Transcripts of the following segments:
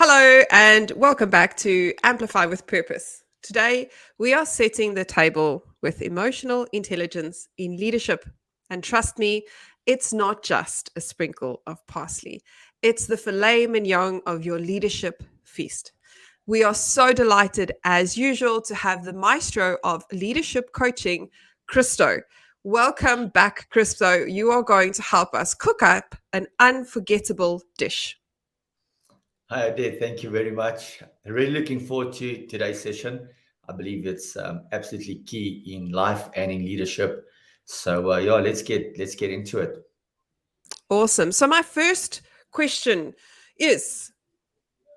Hello, and welcome back to Amplify with Purpose. Today, we are setting the table with emotional intelligence in leadership. And trust me, it's not just a sprinkle of parsley, it's the filet mignon of your leadership feast. We are so delighted, as usual, to have the maestro of leadership coaching, Christo. Welcome back, Christo. You are going to help us cook up an unforgettable dish. Hi, Odette. Thank you very much. Really looking forward to today's session. I believe it's absolutely key in life and in leadership. So yeah, let's get into it. Awesome. So, my first question is,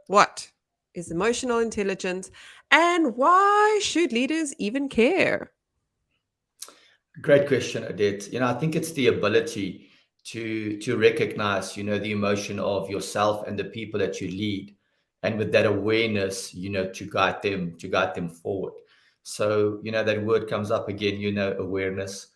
what is emotional intelligence and why should leaders even care? Great question, Odette. I think it's the ability to recognize, the emotion of yourself and the people that you lead, and with that awareness, to guide them forward. So, that word comes up again, awareness.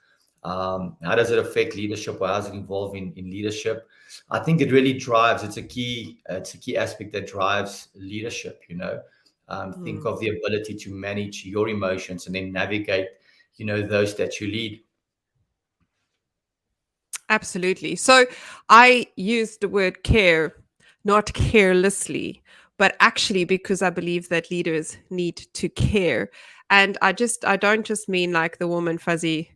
How does it affect leadership, or how does it involve in leadership? I think it really drives. It's a key aspect that drives leadership. Think Hmm. of the ability to manage your emotions and then navigate, those that you lead. Absolutely. So, I use the word care, not carelessly, but actually because I believe that leaders need to care. And I don't just mean like the warm and fuzzy,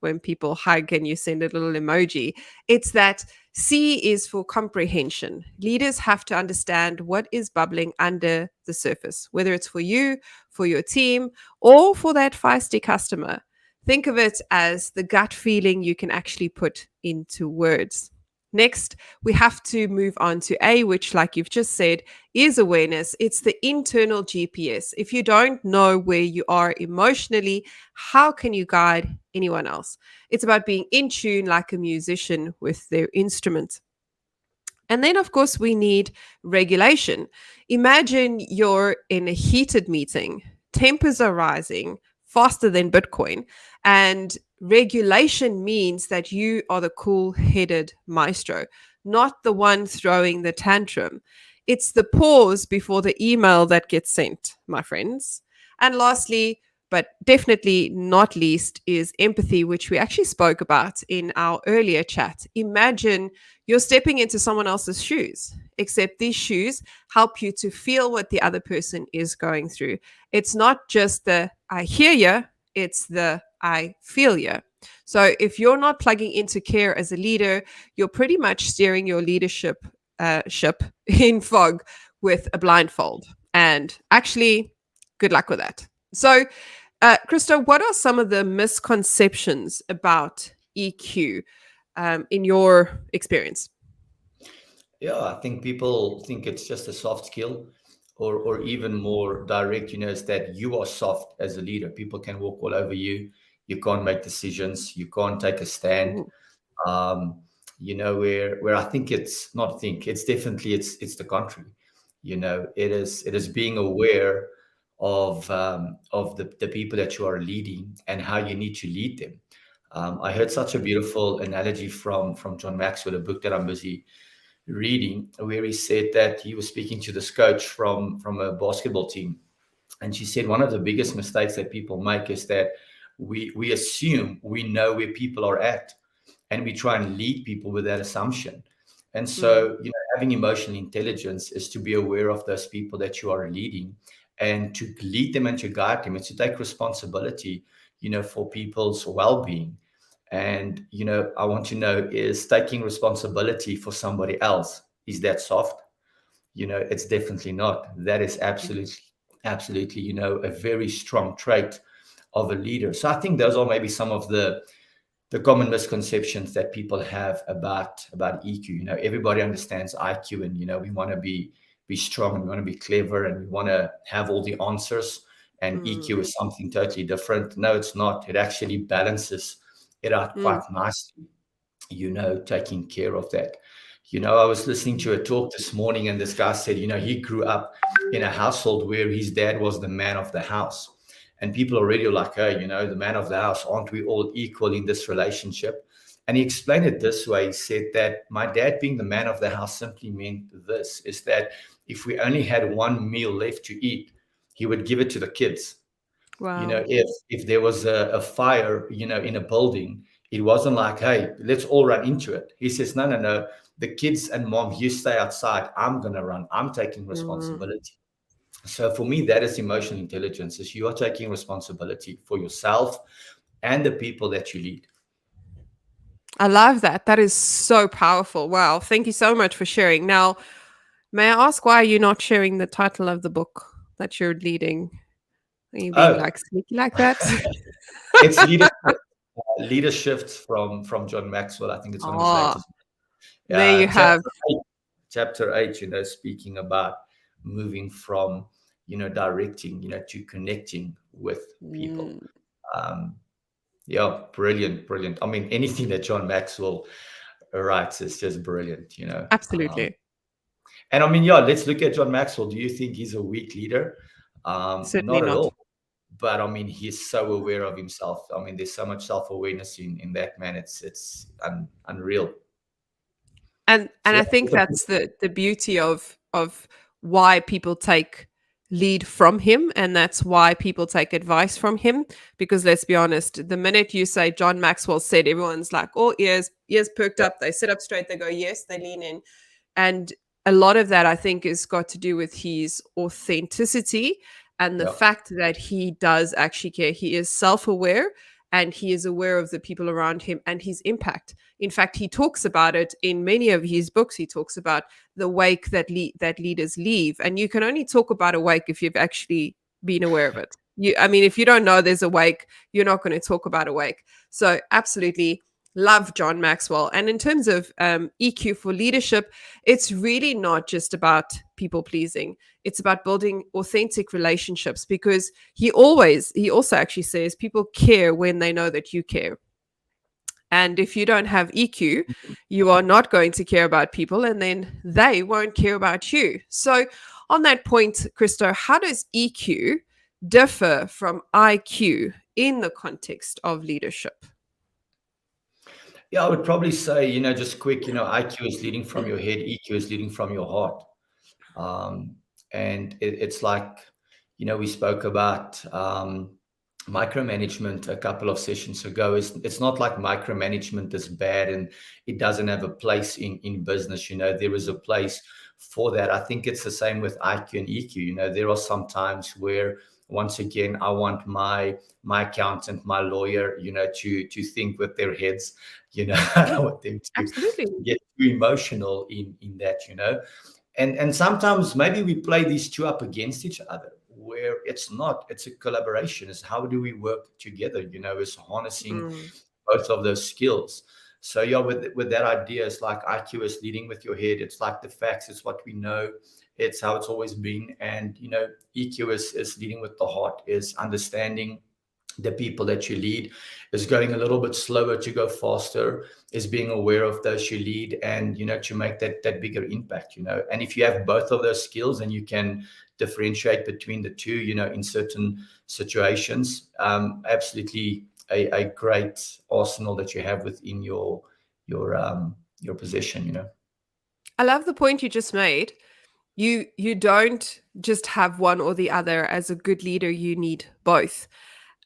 when people hug and you send a little emoji. It's that C is for comprehension. Leaders have to understand what is bubbling under the surface, whether it's for you, for your team, or for that feisty customer. Think of it as the gut feeling you can actually put into words. Next, we have to move on to A, which, like you've just said, is awareness. It's the internal GPS. If you don't know where you are emotionally, how can you guide anyone else? It's about being in tune like a musician with their instrument. And then, of course, we need regulation. Imagine you're in a heated meeting, tempers are rising faster than Bitcoin, and regulation means that you are the cool headed maestro, not the one throwing the tantrum. It's the pause before the email that gets sent, my friends. And lastly, but definitely not least, is empathy, which we actually spoke about in our earlier chat. Imagine you're stepping into someone else's shoes, except these shoes help you to feel what the other person is going through. It's not just the I hear you, it's the I feel you. So if you're not plugging into care as a leader, you're pretty much steering your leadership ship in fog with a blindfold. And actually, good luck with that. So, Christo, what are some of the misconceptions about EQ in your experience? Yeah, I think people think it's just a soft skill, or even more direct, is that you are soft as a leader. People can walk all over you. You can't make decisions. You can't take a stand. Ooh. Where I think it's not think, it's definitely it's the contrary. It is being aware of the people that you are leading and how you need to lead them. I heard such a beautiful analogy from John Maxwell, a book that I'm busy reading, where he said that he was speaking to this coach from a basketball team, and she said one of the biggest mistakes that people make is that we assume we know where people are at, and we try and lead people with that assumption. And Mm, so, having emotional intelligence is to be aware of those people that you are leading, and to lead them and to guide them. It's to take responsibility, for people's well-being. And, I want to know, is taking responsibility for somebody else, is that soft? It's definitely not. That is absolutely, a very strong trait of a leader. So I think those are maybe some of the common misconceptions that people have about EQ. Everybody understands IQ, and we want to be strong, and we want to be clever, and we want to have all the answers. And mm, EQ is something totally different. No, it's not. It actually balances it out mm, quite nicely. Taking care of that. I was listening to a talk this morning, and this guy said, he grew up in a household where his dad was the man of the house. And people already are like, hey, the man of the house, aren't we all equal in this relationship? And he explained it this way. He said that my dad being the man of the house simply meant this, is that if we only had one meal left to eat, he would give it to the kids. Wow. If there was a fire, in a building, it wasn't like, hey, let's all run into it. He says, no, no, no, the kids and mom, you stay outside, I'm going to run, I'm taking Mm. responsibility. So for me, that is emotional intelligence, is you are taking responsibility for yourself and the people that you lead. I love that. That is so powerful. Wow. Thank you so much for sharing. Now, may I ask why you're not sharing the title of the book that you're leading? Are you being Oh, like sneaky like that? it's leadership from John Maxwell. I think it's one of his Oh, latest. there you Chapter have. 8, chapter 8, speaking about moving from, directing, to connecting with people. Mm, Um, yeah, brilliant, brilliant. I mean, anything that John Maxwell writes is just brilliant. absolutely. And I mean, yeah, let's look at John Maxwell. Do you think he's a weak leader? Certainly Not at not. all. But I mean, he's so aware of himself. I mean, there's so much self-awareness in that man. It's unreal. And So I think yeah, that's the beauty of why people take lead from him, and that's why people take advice from him. Because let's be honest, the minute you say John Maxwell said, everyone's like, oh, ears perked yeah, up, they sit up straight, they go, yes, they lean in. And a lot of that, I think, is got to do with his authenticity and the yeah, fact that he does actually care. He is self aware and he is aware of the people around him and his impact. In fact, he talks about it in many of his books. He talks about the wake that leaders leave. And you can only talk about a wake if you've actually been aware of it. I mean, if you don't know there's a wake, you're not going to talk about a wake. So, absolutely love John Maxwell. And in terms of EQ for leadership, it's really not just about people pleasing. It's about building authentic relationships because he also actually says people care when they know that you care. And if you don't have EQ, you are not going to care about people and then they won't care about you. So, on that point, Christo, how does EQ differ from IQ in the context of leadership? yeah. I would probably say, just quick, IQ is leading from your head, EQ is leading from your heart. Um, and it's like, we spoke about micromanagement a couple of sessions ago. It's not like micromanagement is bad and it doesn't have a place in business. There is a place for that. I think it's the same with IQ and EQ. There are some times where, once again, I want my accountant, my lawyer, to think with their heads. I don't want them to Absolutely. get too emotional in that. And sometimes maybe we play these two up against each other, where it's a collaboration. Is how do we work together? Is harnessing Mm. both of those skills. So yeah, with that idea, it's like IQ is leading with your head. It's like the facts. It's what we know. It's how it's always been. And EQ is leading with the heart. Is understanding the people that you lead, is going a little bit slower to go faster, is being aware of those you lead, and to make that bigger impact. And if you have both of those skills and you can differentiate between the two, in certain situations, absolutely a great arsenal that you have within your possession. I love the point you just made. You don't just have one or the other. As a good leader, you need both.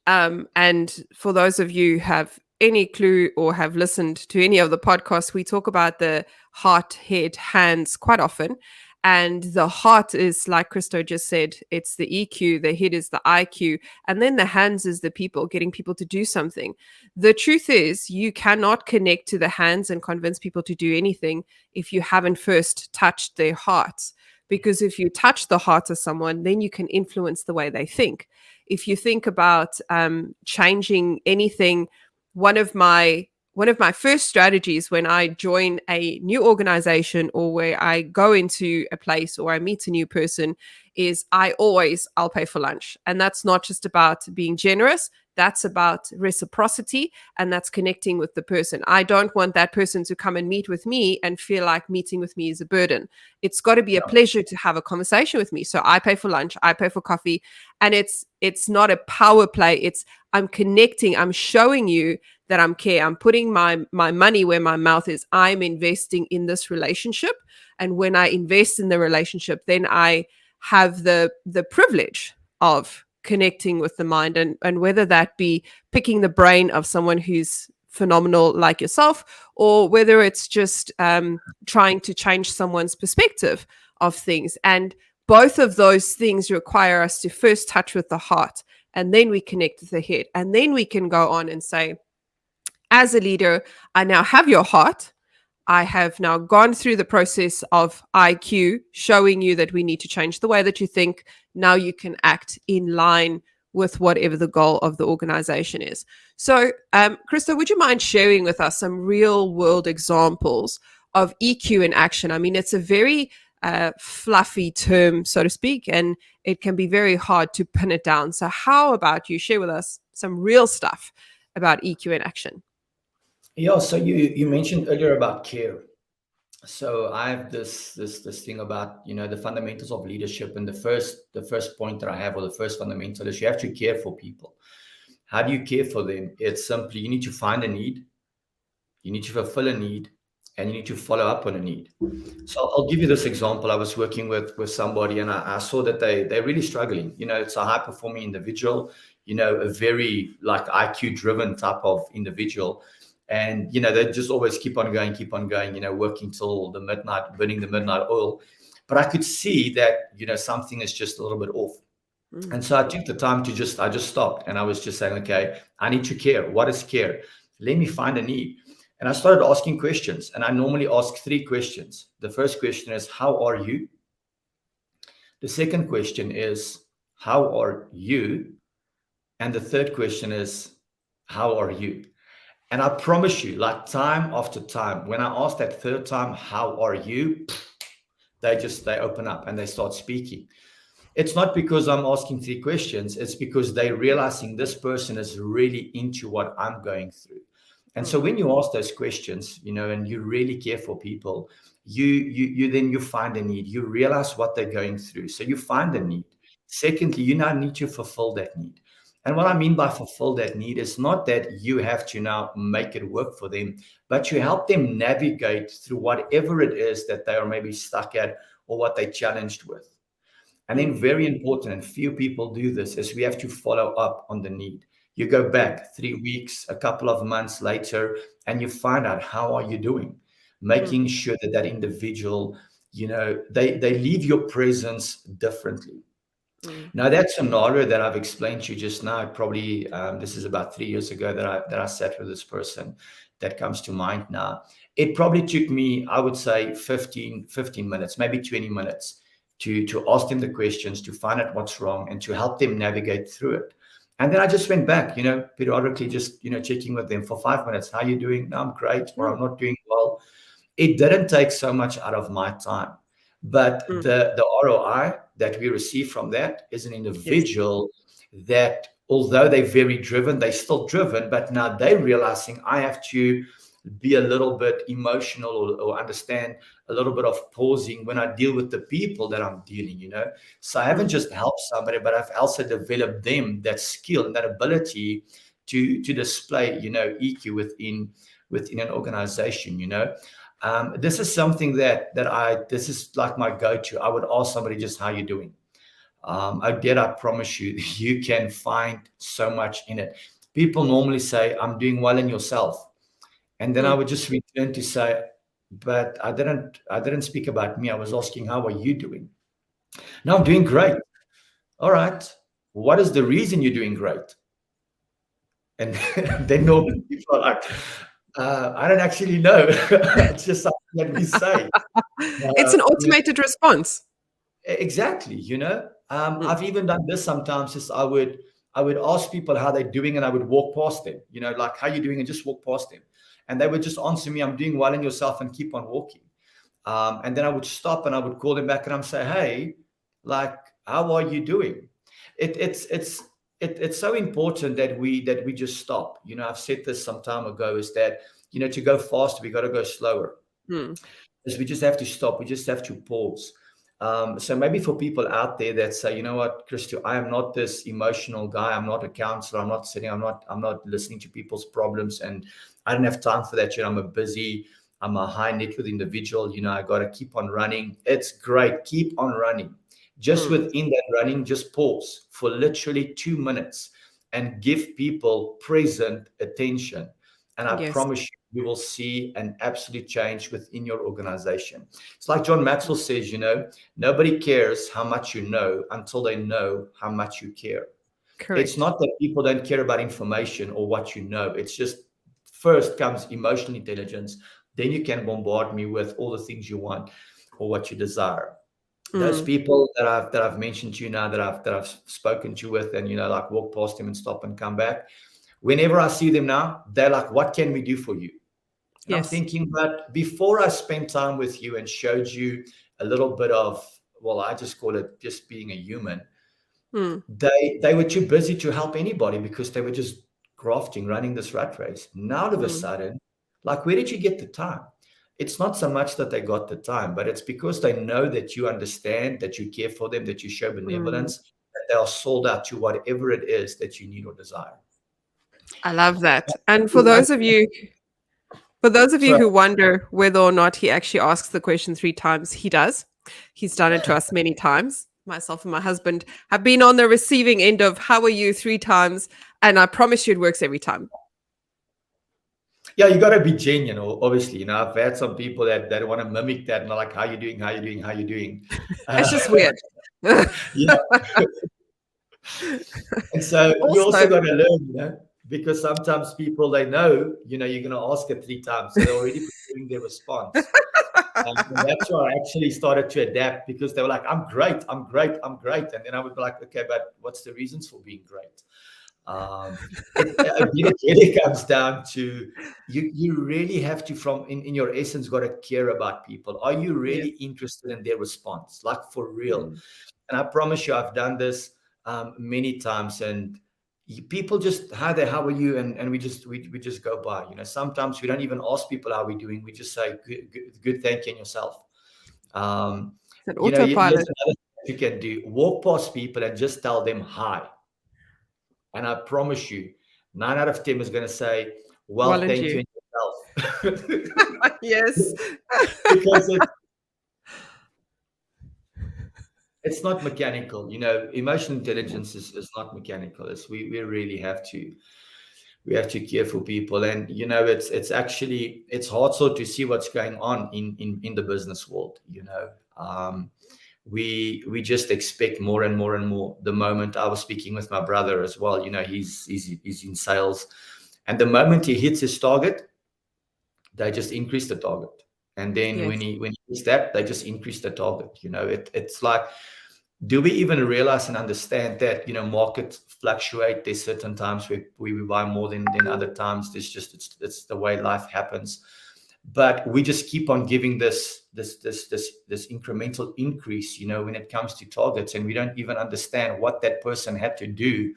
And for those of you who have any clue or have listened to any of the podcasts, we talk about the heart, head, hands quite often. And the heart is, like Christo just said, it's the EQ, the head is the IQ, and then the hands is the people, getting people to do something. The truth is, you cannot connect to the hands and convince people to do anything if you haven't first touched their hearts. Because if you touch the heart of someone, then you can influence the way they think. If you think about changing anything, one of my first strategies when I join a new organization or where I go into a place or I meet a new person is I'll pay for lunch. And that's not just about being generous. That's about reciprocity, and that's connecting with the person. I don't want that person to come and meet with me and feel like meeting with me is a burden. It's got to be a Yeah. pleasure to have a conversation with me. So I pay for lunch, I pay for coffee, and it's not a power play. It's I'm connecting, I'm showing you that I'm care. I'm putting my money where my mouth is. I'm investing in this relationship. And when I invest in the relationship, then I have the privilege of connecting with the mind, and whether that be picking the brain of someone who's phenomenal like yourself, or whether it's just trying to change someone's perspective of things. And both of those things require us to first touch with the heart, and then we connect with the head, and then we can go on and say, as a leader, I now have your heart. I have now gone through the process of IQ, showing you that we need to change the way that you think. Now you can act in line with whatever the goal of the organization is. So, Christo, would you mind sharing with us some real world examples of EQ in action? I mean, it's a very fluffy term, so to speak, and it can be very hard to pin it down. So, how about you share with us some real stuff about EQ in action? Yeah. So you mentioned earlier about care. So I have this thing about, the fundamentals of leadership, and the first point that I have, or the first fundamental, is you have to care for people. How do you care for them? It's simply, you need to find a need, you need to fulfill a need, and you need to follow up on a need. So I'll give you this example. I was working with somebody, and I saw that they're really struggling. It's a high performing individual, a very like IQ driven type of individual. And they just always keep on going, working till the midnight, burning the midnight oil. But I could see that, something is just a little bit off. Mm, And so I took the time I just stopped, and I was just saying, okay, I need to care. What is care? Let me find a need. And I started asking questions, and I normally ask three questions. The first question is, how are you? The second question is, how are you? And the third question is, how are you? And I promise you, like time after time, when I ask that third time, how are you? They open up and they start speaking. It's not because I'm asking three questions, it's because they're realizing this person is really into what I'm going through. And so mm, when you ask those questions, and you really care for people, you then you find a need, you realize what they're going through, so you find a mm, need. Secondly, you now need to fulfill that need. And what I mean by fulfill that need is not that you have to now make it work for them, but you help them navigate through whatever it is that they are maybe stuck at, or what they're challenged with. And then, mm, very important, and few people do this, is we have to follow up on the need. You go mm, back 3 weeks, a couple of months later, and you find out, how are you doing? mm, Making sure that that individual, they leave your presence differently. mm, Now, that scenario that I've explained to you just now, probably this is about 3 years ago that I sat with this person that comes to mind now. It probably took me, I would say, 15 minutes, maybe 20 minutes to ask them the questions, to find out what's wrong, and to help them navigate through it. And then I just went back, periodically, just, checking with them for 5 minutes. How are you doing? No, I'm great, or mm, I'm not doing well. It didn't take so much out of my time, but mm. the ROI that we receive from that is an Yes. individual that, although they're very driven, they're still driven, but now they're realizing, I have to be a little bit emotional, or understand a little bit of pausing when I deal with the people that I'm dealing. So I haven't Mm, just helped somebody, but I've also developed them that skill and that ability to display, EQ within an organization. This is something this is like my go-to. I would ask somebody, just, how you doing? Again, I promise you, you can find so much in it. People normally say, I'm doing well, in yourself. And then I mm, would just return to say, but I didn't speak about me. I was asking, how are you doing? No, I'm doing great. All right. What is the reason you're doing great? And then normally people are like, I don't actually know. It's just something that we say. it's an automated response. Exactly. Mm, I've even done this sometimes. Is I would ask people how they're doing, and I would walk past them. Like, how you doing, and just walk past them, and they would just answer me, "I'm doing well, in yourself," and keep on walking. And then I would stop, and I would call them back, and I'm say, "Hey, like, how are you doing?" It's it's so important that we just stop. I've said this some time ago, is that to go faster, we got to go slower. Mm, Is we just have to stop. We just have to pause. So maybe for people out there that say, you know what, Christo, I am not this emotional guy. I'm not a counselor. I'm not sitting. I'm not listening to people's problems, and I don't have time for that. I'm a high net worth individual. I got to keep on running. It's great. Keep on running. Just mm, within that running, just pause for literally 2 minutes and give people present attention. And I yes. promise you will see an absolute change within your organization. It's like John Maxwell says, nobody cares how much you know until they know how much you care. It's Correct. not that people don't care about information or what you know. It's just first comes emotional intelligence. Then you can bombard me with all the things you want or what you desire. Those Mm, people that I've mentioned to you now, that I've spoken to with, and like walk past them and stop and come back. Whenever I see them now, they're like, "What can we do for you?" And I'm yes. thinking, but before I spent time with you and showed you a little bit of, well, I just call it just being a human, Mm, they were too busy to help anybody because they were just grafting, running this rat race. Now all of a mm, sudden, like, where did you get the time? It's not so much that they got the time, but it's because they know that you understand, that you care for them, that you show mm. benevolence, that they are sold out to whatever it is that you need or desire. I love that. And I- for those of you so who wonder whether or not he actually asks the question 3 times, he does. He's done it to us many times. Myself and my husband have been on the receiving end of "How are you?" 3 times, and I promise you, it works every time. yeah, you got to be genuine. Obviously, I've had some people that want to mimic that, and they're like, "How you doing? How you doing? How you doing?" It's Uh, just weird. yeah, and so you also Also, got to learn, because sometimes people they know, you're going to ask it 3 times, so they're already preparing their response. And that's why I actually started to adapt, because they were like, "I'm great, I'm great, I'm great," and then I would be like, "Okay, but what's the reasons for being great?" Um, it really comes down to you really have to, from in your essence, got to care about people. Are you yes. really interested in their response, like for real? Mm, And I promise you, I've done this many times, and people just, "Hi there, how are you?" And we just go by. Sometimes we don't even ask people how we're doing. We just say, "Good, good, good, thank you, and yourself." um, it's an here's autopilot. another thing you can do: walk past people and just tell them hi. And I promise you, 9 out of 10 is going to say, "Well, Well, and thank you, you. and yourself." Yes. Because it's not mechanical. Emotional intelligence is not mechanical. We really have to care for people. And it's actually, it's hard so to see what's going on in the business world. We just expect more and more and more. The moment I was speaking with my brother as well, he's in sales, and the moment he hits his target, they just increase the target. And then when Yes. he hits that, they just increase the target. It's like, do we even realize and understand that markets fluctuate? There's certain times where we buy more than other times. It's the way life happens. But we just keep on giving this incremental increase, when it comes to targets, and we don't even understand what that person had to do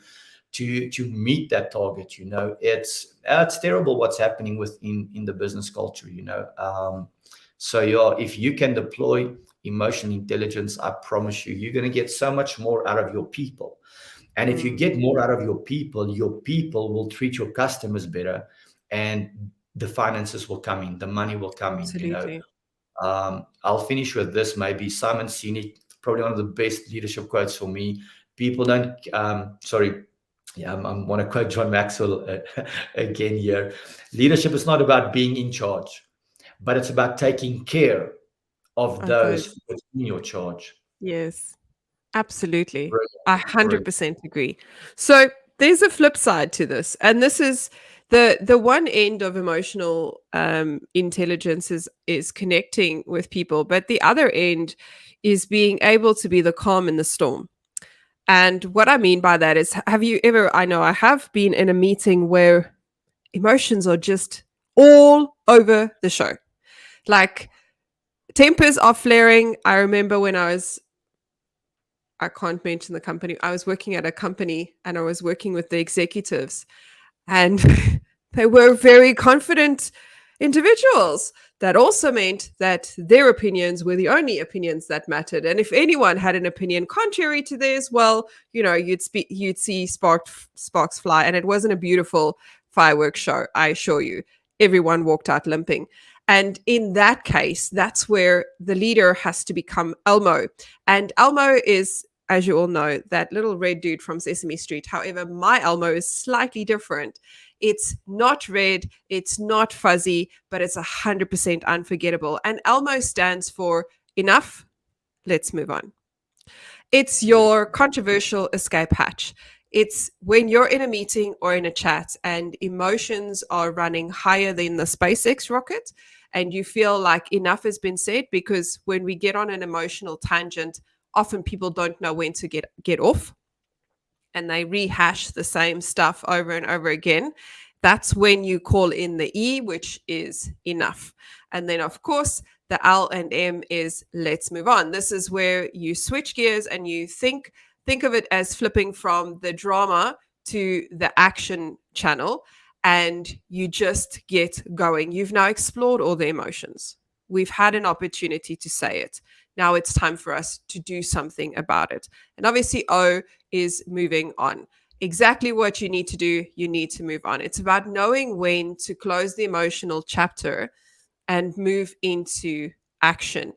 to meet that target. It's terrible what's happening within in the business culture. So yeah, if you can deploy emotional intelligence, I promise you, you're going to get so much more out of your people. And if you Mm, get more out of your people will treat your customers better, and the finances will come in, the money will come in. absolutely. I'll finish with this. Maybe Simon Sinek, probably one of the best leadership quotes for me. People don't, sorry, yeah, I want to quote John Maxwell again here. Leadership is not about being in charge, but it's about taking care of Of those those. within your charge. Yes. Absolutely. Brilliant, I brilliant. 100% agree. So there's a flip side to this. And this is the one end of emotional intelligence is connecting with people, but the other end is being able to be the calm in the storm. And what I mean by that is, have you ever, I know I have been in a meeting where emotions are just all over the show. Like tempers are flaring. I remember when I was I can't mention the company. I was working at a company and I was working with the executives, and they were very confident individuals. That also meant that their opinions were the only opinions that mattered. And if anyone had an opinion contrary to theirs, well, you'd see sparks fly. And it wasn't a beautiful fireworks show, I assure you. Everyone walked out limping. And in that case, that's where the leader has to become Elmo. And Elmo is, as you all know, that little red dude from Sesame Street. However, my Elmo is slightly different. It's not red, it's not fuzzy, but it's 100% unforgettable. And Elmo stands for enough, let's move on. It's your controversial escape hatch. It's when you're in a meeting or in a chat and emotions are running higher than the SpaceX rocket, and you feel like enough has been said, because when we get on an emotional tangent, often people don't know when to get off, and they rehash the same stuff over and over again. That's when you call in the E, which is enough. And then, of course, the L and M is let's move on. This is where you switch gears and you think of it as flipping from the drama to the action channel, and you just get going. You've now explored all the emotions. We've had an opportunity to say it. Now it's time for us to do something about it. And obviously, O is moving on. Exactly what you need to do, you need to move on. It's about knowing when to close the emotional chapter and move into action.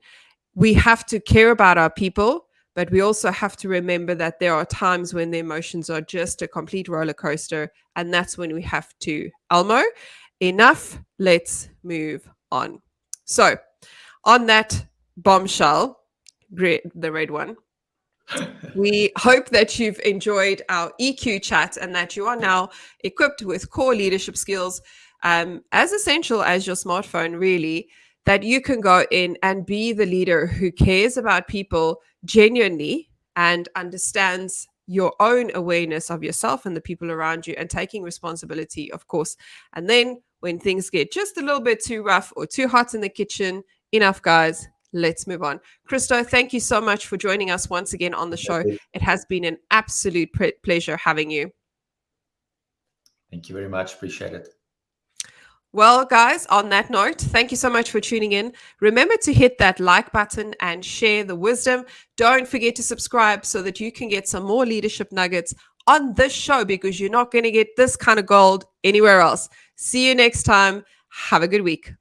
We have to care about our people, but we also have to remember that there are times when the emotions are just a complete roller coaster, and that's when we have to Elmo. Enough, let's move on. So, on that bombshell, the red one, we hope that you've enjoyed our EQ chat and that you are now equipped with core leadership skills, as essential as your smartphone, really, that you can go in and be the leader who cares about people genuinely and understands your own awareness of yourself and the people around you, and taking responsibility, of course. And then when things get just a little bit too rough or too hot in the kitchen, enough, guys. Let's move on. Christo, thank you so much for joining us once again on the show. It has been an absolute pleasure having you. Thank you very much. Appreciate it. Well, guys, on that note, thank you so much for tuning in. Remember to hit that like button and share the wisdom. Don't forget to subscribe so that you can get some more leadership nuggets on this show, because you're not going to get this kind of gold anywhere else. See you next time. Have a good week.